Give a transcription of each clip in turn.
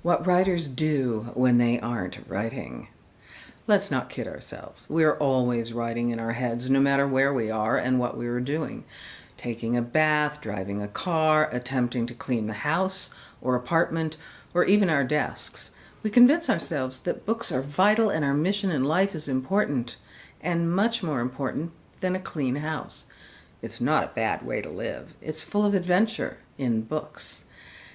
What writers do when they aren't writing. Let's not kid ourselves. We are always writing in our heads, no matter where we are and what we are doing. Taking a bath, driving a car, attempting to clean the house or apartment, or even our desks. We convince ourselves that books are vital and our mission in life is important, and much more important than a clean house. It's not a bad way to live. It's full of adventure in books.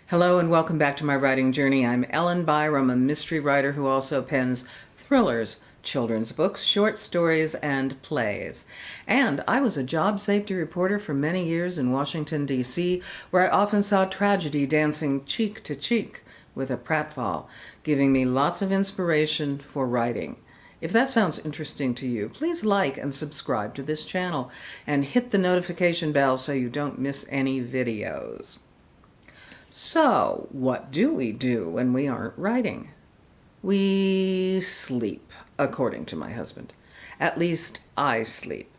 Hello and welcome back to my writing journey. I'm Ellen Byerrum, a mystery writer who also pens thrillers, children's books, short stories, and plays. And I was a job safety reporter for many years in Washington, D.C., where I often saw tragedy dancing cheek to cheek with a pratfall, giving me lots of inspiration for writing. If that sounds interesting to you, please like and subscribe to this channel and hit the notification bell so you don't miss any videos. So, what do we do when we aren't writing? We sleep, according to my husband. At least I sleep.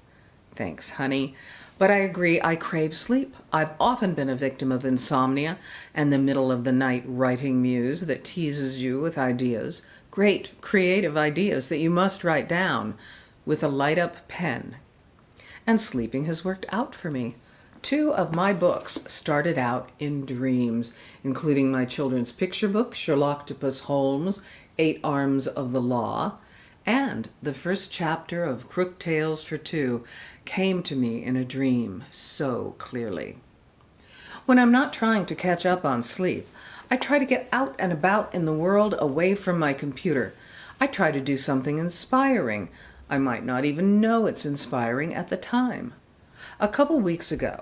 Thanks, honey. But I agree, I crave sleep. I've often been a victim of insomnia and the middle of the night writing muse that teases you with ideas, great creative ideas that you must write down with a light-up pen. And sleeping has worked out for me. 2 of my books started out in dreams, including my children's picture book, Sherlocktopus Holmes, 8 Arms of the Law, and the first chapter of Crook Tales for 2 came to me in a dream so clearly. When I'm not trying to catch up on sleep, I try to get out and about in the world away from my computer. I try to do something inspiring. I might not even know it's inspiring at the time. A couple weeks ago,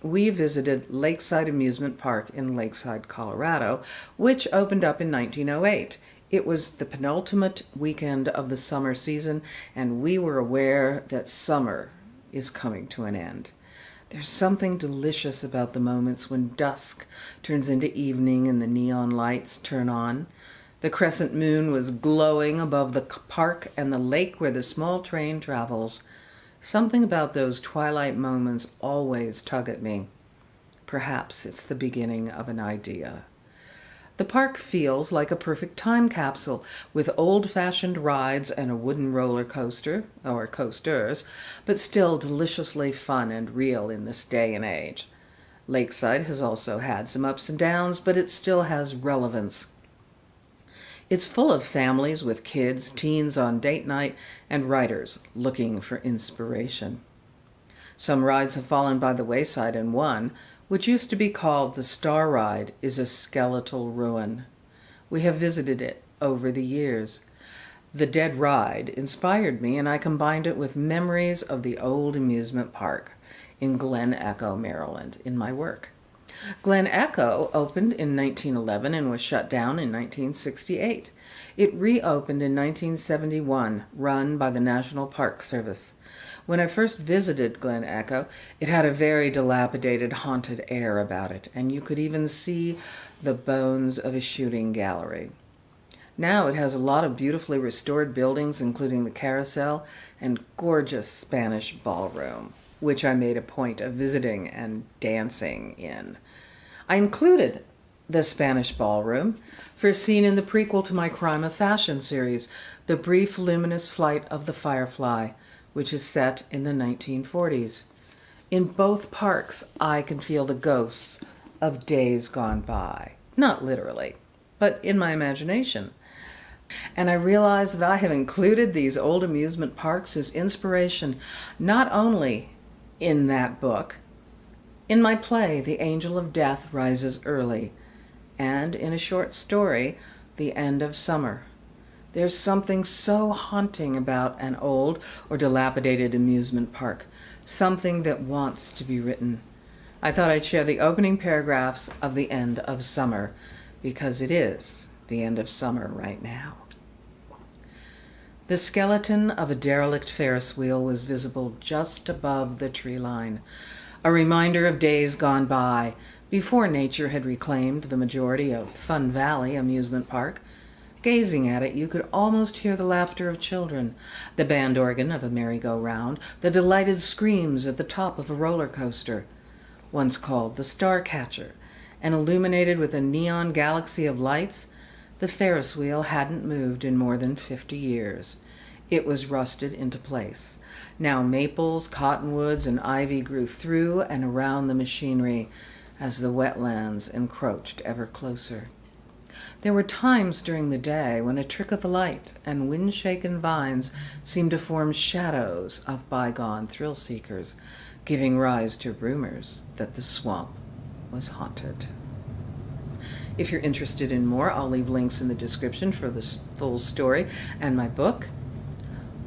we visited Lakeside Amusement Park in Lakeside, Colorado, which opened up in 1908. It was the penultimate weekend of the summer season, and we were aware that summer is coming to an end. There's something delicious about the moments when dusk turns into evening and the neon lights turn on. The crescent moon was glowing above the park and the lake where the small train travels. Something about those twilight moments always tug at me. Perhaps it's the beginning of an idea. The park feels like a perfect time capsule with old-fashioned rides and a wooden roller coaster, or coasters, but still deliciously fun and real in this day and age. Lakeside has also had some ups and downs, but it still has relevance. It's full of families with kids, teens on date night, and writers looking for inspiration. Some rides have fallen by the wayside, and one, which used to be called the Star Ride, is a skeletal ruin. We have visited it over the years. The dead ride inspired me, and I combined it with memories of the old amusement park in Glen Echo, Maryland, in my work. Glen Echo opened in 1911 and was shut down in 1968. It reopened in 1971, run by the National Park Service. When I first visited Glen Echo, it had a very dilapidated, haunted air about it, and you could even see the bones of a shooting gallery. Now it has a lot of beautifully restored buildings, including the carousel and gorgeous Spanish ballroom, which I made a point of visiting and dancing in. I included the Spanish ballroom for a scene in the prequel to my Crime of Fashion series, The Brief Luminous Flight of the Firefly, which is set in the 1940s. In both parks, I can feel the ghosts of days gone by. Not literally, but in my imagination. And I realize that I have included these old amusement parks as inspiration, not only in that book, in my play, The Angel of Death Rises Early, and in a short story, The End of Summer. There's something so haunting about an old or dilapidated amusement park, something that wants to be written. I thought I'd share the opening paragraphs of The End of Summer, because it is the end of summer right now. The skeleton of a derelict Ferris wheel was visible just above the tree line, a reminder of days gone by, before nature had reclaimed the majority of Fun Valley Amusement Park. Gazing at it, you could almost hear the laughter of children, the band organ of a merry-go-round, the delighted screams at the top of a roller coaster, once called the Star Catcher, and illuminated with a neon galaxy of lights. The Ferris wheel hadn't moved in more than 50 years. It was rusted into place. Now maples, cottonwoods, and ivy grew through and around the machinery as the wetlands encroached ever closer. There were times during the day when a trick of the light and wind-shaken vines seemed to form shadows of bygone thrill-seekers, giving rise to rumors that the swamp was haunted. If you're interested in more, I'll leave links in the description for the full story and my book.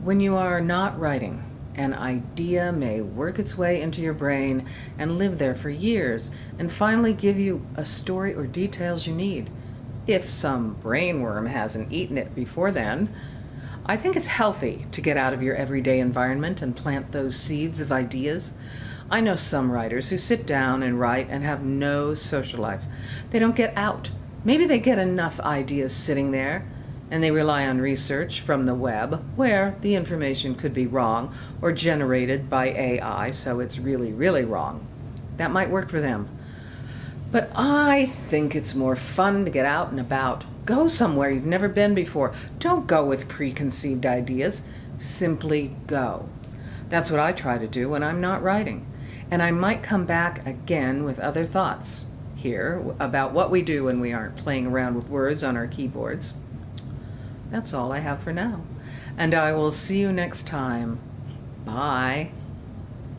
When you are not writing, an idea may work its way into your brain and live there for years and finally give you a story or details you need, if some brainworm hasn't eaten it before then. I think it's healthy to get out of your everyday environment and plant those seeds of ideas. I know some writers who sit down and write and have no social life. They don't get out. Maybe they get enough ideas sitting there, and they rely on research from the web, where the information could be wrong or generated by AI, so it's really, really wrong. That might work for them. But I think it's more fun to get out and about. Go somewhere you've never been before. Don't go with preconceived ideas. Simply go. That's what I try to do when I'm not writing. And I might come back again with other thoughts here about what we do when we aren't playing around with words on our keyboards. That's all I have for now. And I will see you next time. Bye.